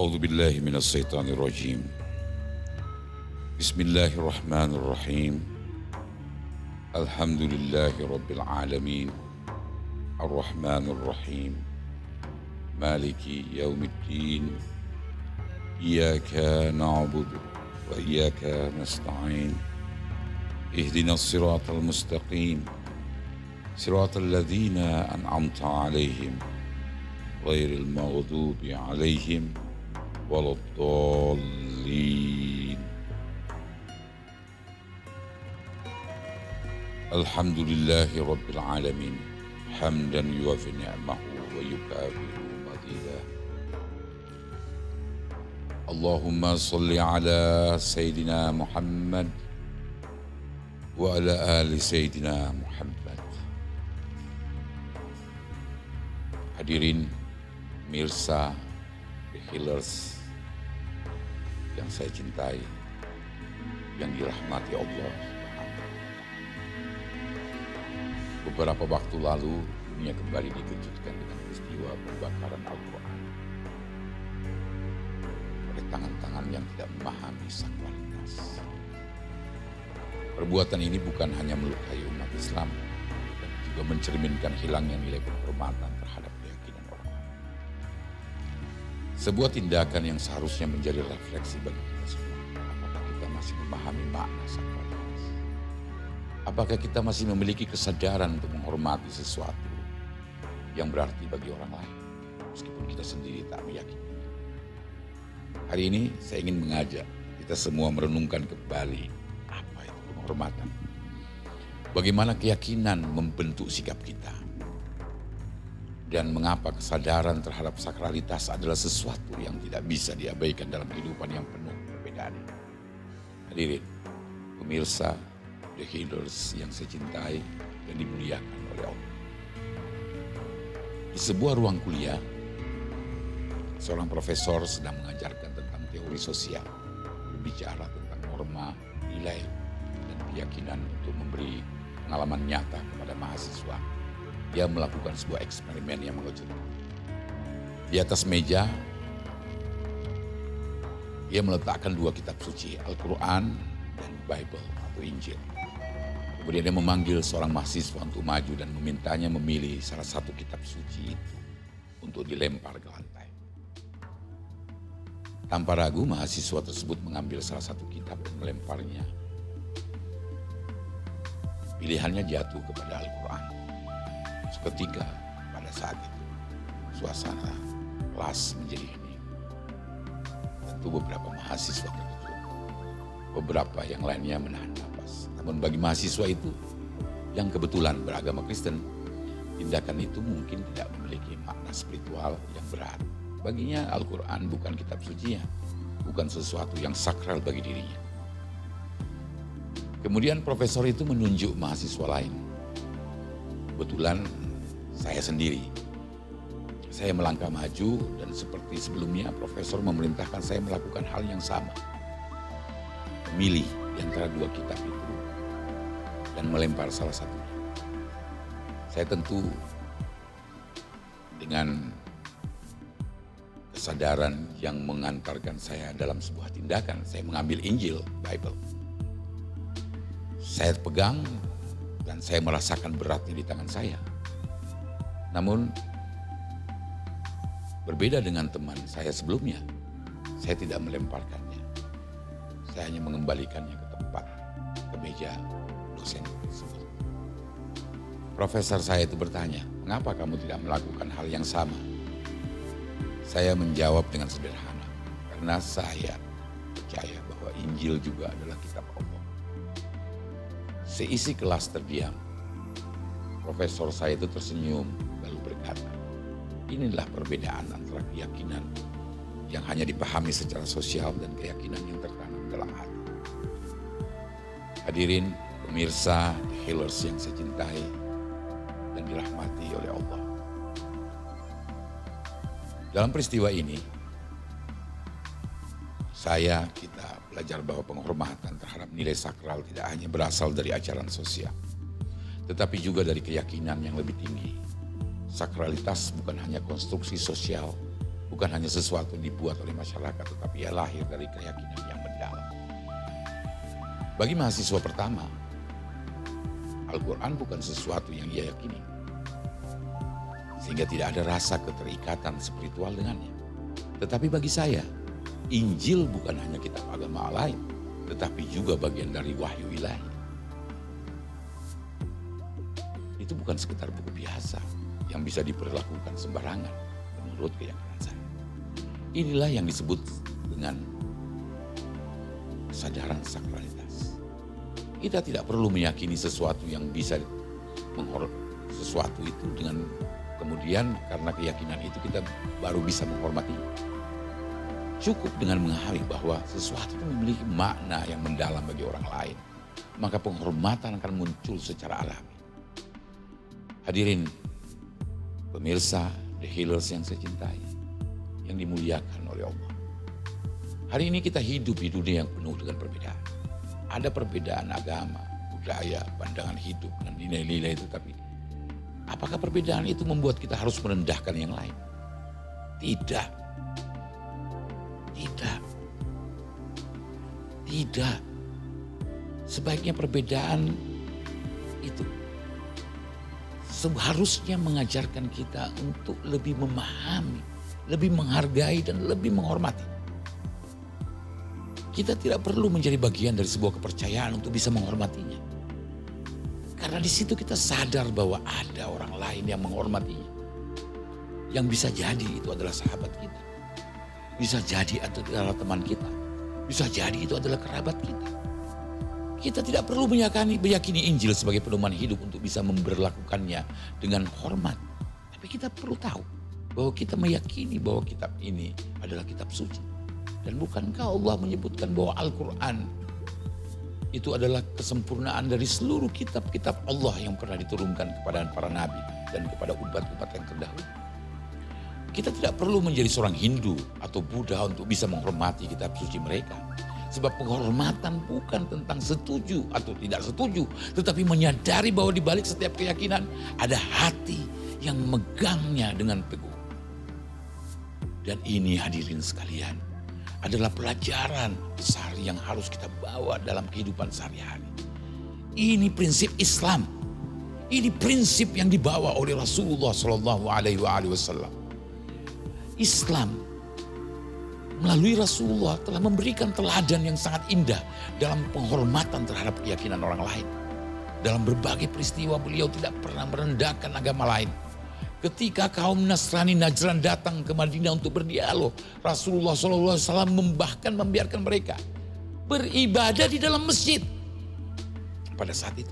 أعوذ بالله من الشيطان الرجيم. بسم الله الرحمن الرحيم. الحمد لله رب العالمين الرحمن الرحيم مالك يوم الدين إياك نعبد وإياك نستعين اهدنا الصراط المستقيم صراط الذين أنعمت عليهم غير المغضوب عليهم ولا الضالين. الحمد لله رب العالمين حمدا يوافي نعمه ويكافئ مزيدا. اللهم صل على سيدنا محمد وعلى آل سيدنا محمد. Hadirin mirsa, The Healers yang saya cintai, yang dirahmati Allah. Beberapa waktu lalu dunia kembali dikejutkan dengan peristiwa pembakaran Al-Quran oleh tangan-tangan yang tidak memahami sakralitas. Perbuatan ini bukan hanya melukai umat Islam, dan juga mencerminkan hilangnya nilai penghormatan terhadap keyakinan orang. Sebuah tindakan yang seharusnya menjadi refleksi bagi kita semua. Apakah kita masih memahami makna sakralitas? Apakah kita masih memiliki kesadaran untuk menghormati sesuatu yang berarti bagi orang lain, meskipun kita sendiri tak meyakini? Hari ini saya ingin mengajak kita semua merenungkan kembali apa itu penghormatan. Bagaimana keyakinan membentuk sikap kita. Dan mengapa kesadaran terhadap sakralitas adalah sesuatu yang tidak bisa diabaikan dalam kehidupan yang penuh perbedaan. Hadirin, pemirsa, The Healers yang saya cintai dan dimuliakan oleh Allah. Di sebuah ruang kuliah, seorang profesor sedang mengajarkan tentang teori sosial, berbicara tentang norma, nilai, dan keyakinan untuk memberi pengalaman nyata kepada mahasiswa. Dia melakukan sebuah eksperimen yang mengejutkan. Di atas meja, dia meletakkan dua kitab suci, Al-Quran dan Bible atau Injil. Kemudian dia memanggil seorang mahasiswa untuk maju dan memintanya memilih salah satu kitab suci itu untuk dilempar ke lantai. Tanpa ragu, mahasiswa tersebut mengambil salah satu kitab dan melemparnya. Pilihannya jatuh kepada Al-Quran. Seketika pada saat itu, suasana kelas menjadi hening. Tentu beberapa mahasiswa terkejut. Beberapa yang lainnya menahan napas. Namun bagi mahasiswa itu yang kebetulan beragama Kristen, tindakan itu mungkin tidak memiliki makna spiritual yang berat. Baginya Al-Quran bukan kitab sucinya, bukan sesuatu yang sakral bagi dirinya. Kemudian profesor itu menunjuk mahasiswa lain. Kebetulan saya sendiri. Saya melangkah maju dan seperti sebelumnya profesor memerintahkan saya melakukan hal yang sama. Memilih di antara dua kitab itu dan melempar salah satunya. Saya tentu dengan kesadaran yang mengantarkan saya dalam sebuah tindakan. Saya mengambil Injil, Bible. Saya pegang dan saya merasakan beratnya di tangan saya. Namun berbeda dengan teman saya sebelumnya, saya tidak melemparkannya. Saya hanya mengembalikannya ke tempat, ke meja dosen tersebut. Profesor saya itu bertanya, "Mengapa kamu tidak melakukan hal yang sama?" Saya menjawab dengan sederhana, "Karena saya percaya bahwa Injil juga adalah kitab Allah." Seisi kelas terdiam. Profesor saya itu tersenyum lalu berkata, "Inilah perbedaan antara keyakinan yang hanya dipahami secara sosial dan keyakinan yang tertanam dalam hati." Hadirin, pemirsa, The Healers yang saya cintai dan dirahmati oleh Allah. Dalam peristiwa ini, kita belajar bahwa penghormatan terhadap nilai sakral tidak hanya berasal dari ajaran sosial, tetapi juga dari keyakinan yang lebih tinggi. Sakralitas bukan hanya konstruksi sosial, bukan hanya sesuatu yang dibuat oleh masyarakat, tetapi ia lahir dari keyakinan yang mendalam. Bagi mahasiswa pertama, Al-Quran bukan sesuatu yang ia yakini, sehingga tidak ada rasa keterikatan spiritual dengannya. Tetapi bagi saya, Injil bukan hanya kitab agama lain, tetapi juga bagian dari wahyu ilahi. Itu bukan sekedar buku biasa yang bisa diperlakukan sembarangan menurut keyakinan saya. Inilah yang disebut dengan kesadaran sakralitas. Kita tidak perlu meyakini sesuatu yang bisa sesuatu itu dengan kemudian karena keyakinan itu kita baru bisa menghormati. Cukup dengan mengetahui bahwa sesuatu itu memiliki makna yang mendalam bagi orang lain, maka penghormatan akan muncul secara alami. Hadirin pemirsa The Healers yang saya cintai, yang dimuliakan oleh Allah. Hari ini kita hidup di dunia yang penuh dengan perbedaan. Ada perbedaan agama, budaya, pandangan hidup, dan nilai-nilai itu, tapi apakah perbedaan itu membuat kita harus merendahkan yang lain? Tidak. Tidak. Sebaiknya perbedaan itu seharusnya mengajarkan kita untuk lebih memahami, lebih menghargai, dan lebih menghormati. Kita tidak perlu menjadi bagian dari sebuah kepercayaan untuk bisa menghormatinya. Karena di situ kita sadar bahwa ada orang lain yang menghormatinya. Yang bisa jadi itu adalah sahabat kita. Bisa jadi itu adalah teman kita. Bisa jadi itu adalah kerabat kita. Kita tidak perlu meyakini Injil sebagai pedoman hidup untuk bisa memberlakukannya dengan hormat. Tapi kita perlu tahu bahwa kita meyakini bahwa kitab ini adalah kitab suci. Dan bukankah Allah menyebutkan bahwa Al-Quran itu adalah kesempurnaan dari seluruh kitab-kitab Allah yang pernah diturunkan kepada para nabi dan kepada umat-umat yang terdahulu. Kita tidak perlu menjadi seorang Hindu atau Buddha untuk bisa menghormati kitab suci mereka. Sebab penghormatan bukan tentang setuju atau tidak setuju, tetapi menyadari bahwa di balik setiap keyakinan ada hati yang megangnya dengan teguh. Dan ini hadirin sekalian adalah pelajaran besar yang harus kita bawa dalam kehidupan sehari-hari. Ini prinsip Islam. Ini prinsip yang dibawa oleh Rasulullah SAW. Islam melalui Rasulullah telah memberikan teladan yang sangat indah dalam penghormatan terhadap keyakinan orang lain. Dalam berbagai peristiwa beliau tidak pernah merendahkan agama lain. Ketika kaum Nasrani Najran datang ke Madinah untuk berdialog, Rasulullah SAW bahkan membiarkan mereka beribadah di dalam masjid pada saat itu.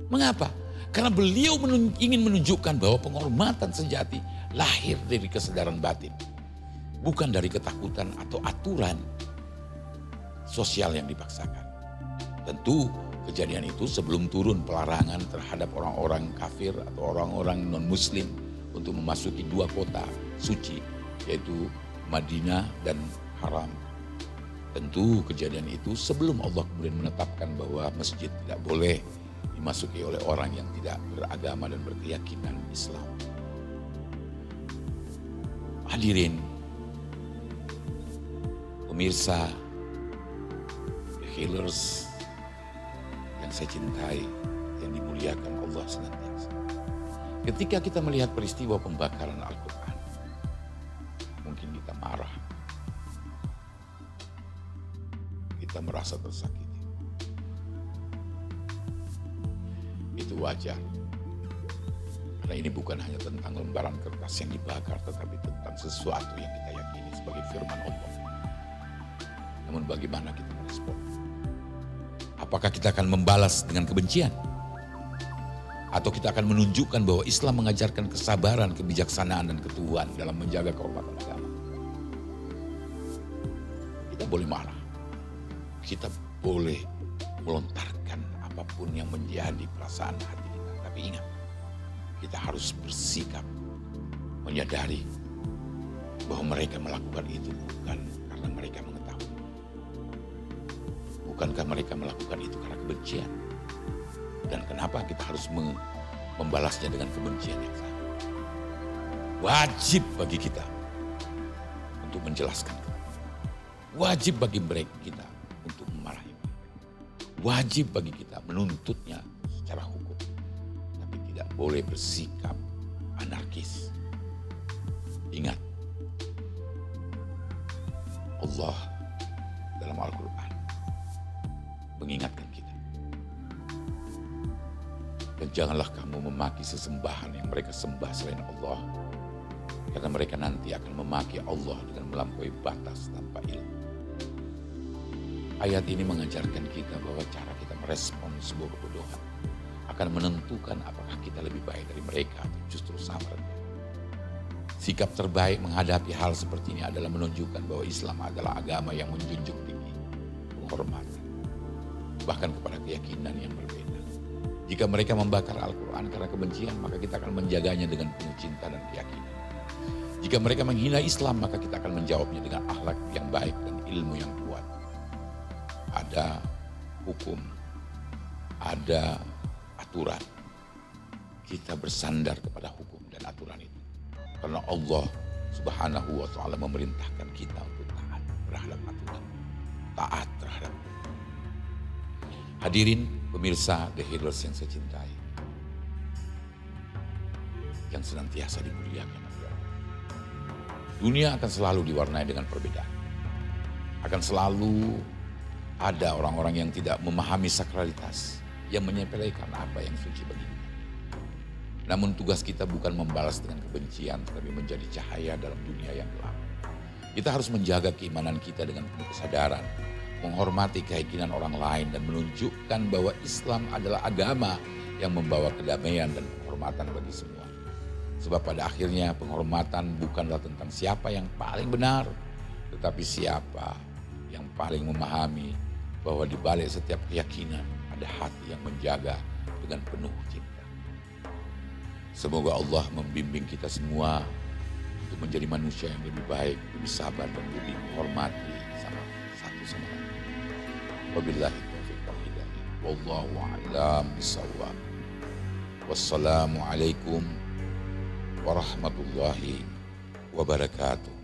Mengapa? Karena beliau ingin menunjukkan bahwa penghormatan sejati lahir dari kesadaran batin, bukan dari ketakutan atau aturan sosial yang dipaksakan. Tentu kejadian itu sebelum turun pelarangan terhadap orang-orang kafir atau orang-orang non-muslim untuk memasuki dua kota suci, yaitu Madinah dan Haram. Tentu kejadian itu sebelum Allah kemudian menetapkan bahwa masjid tidak boleh dimasuki oleh orang yang tidak beragama dan berkeyakinan Islam. Hadirin, pemirsa The Healers yang saya cintai, yang dimuliakan Allah senantiasa. Ketika kita melihat peristiwa pembakaran Al-Quran, mungkin kita marah, kita merasa tersakiti. Itu wajar. Karena ini bukan hanya tentang lembaran kertas yang dibakar, tetapi tentang sesuatu yang kita yakini sebagai firman Allah. Namun bagaimana kita merespon? Apakah kita akan membalas dengan kebencian? Atau kita akan menunjukkan bahwa Islam mengajarkan kesabaran, kebijaksanaan, dan ketuhanan dalam menjaga kehormatan agama? Kita boleh marah. Kita boleh melontarkan apapun yang menjadi perasaan hati kita. Tapi ingat, kita harus bersikap menyadari bahwa mereka melakukan itu bukan karena mereka mengetahui. Bukankah mereka melakukan itu karena kebencian? Dan kenapa kita harus membalasnya dengan kebencian yang sama? Wajib bagi kita untuk menjelaskan. Wajib bagi mereka kita untuk memarahi. Wajib bagi kita menuntutnya secara hukum. Tapi tidak boleh bersikap anarkis. Ingat, Allah dalam Al-Quran mengingatkan kita. Dan janganlah kamu memaki sesembahan yang mereka sembah selain Allah. Karena mereka nanti akan memaki Allah dengan melampaui batas tanpa ilmu. Ayat ini mengajarkan kita bahwa cara kita merespon sebuah kebodohan akan menentukan apakah kita lebih baik dari mereka atau justru sama rendah. Sikap terbaik menghadapi hal seperti ini adalah menunjukkan bahwa Islam adalah agama yang menjunjung tinggi penghormatan, bahkan kepada keyakinan yang berbeda. Jika mereka membakar Al-Quran karena kebencian, maka kita akan menjaganya dengan penuh cinta dan keyakinan. Jika mereka menghina Islam, maka kita akan menjawabnya dengan akhlak yang baik dan ilmu yang kuat. Ada hukum, ada aturan. Kita bersandar kepada hukum dan aturan itu. Karena Allah Subhanahu wa ta'ala memerintahkan kita untuk taat terhadap aturan. Taat terhadap hukum. Hadirin pemirsa The Healers yang saya cintai, yang senantiasa dimuliakan. Dunia akan selalu diwarnai dengan perbedaan. Akan selalu ada orang-orang yang tidak memahami sakralitas, yang menyepelekan apa yang suci bagi kita. Namun tugas kita bukan membalas dengan kebencian, tetapi menjadi cahaya dalam dunia yang gelap. Kita harus menjaga keimanan kita dengan penuh kesadaran, menghormati keyakinan orang lain, dan menunjukkan bahwa Islam adalah agama yang membawa kedamaian dan penghormatan bagi semua. Sebab pada akhirnya penghormatan bukanlah tentang siapa yang paling benar, tetapi siapa yang paling memahami bahwa di balik setiap keyakinan ada hati yang menjaga dengan penuh cinta. Semoga Allah membimbing kita semua untuk menjadi manusia yang lebih baik, lebih sabar, dan lebih menghormati satu sama lain. Wabillahi taufiq wal hidayah. Wallahu a'lam bishawab. Wassalamualaikum warahmatullahi wabarakatuh.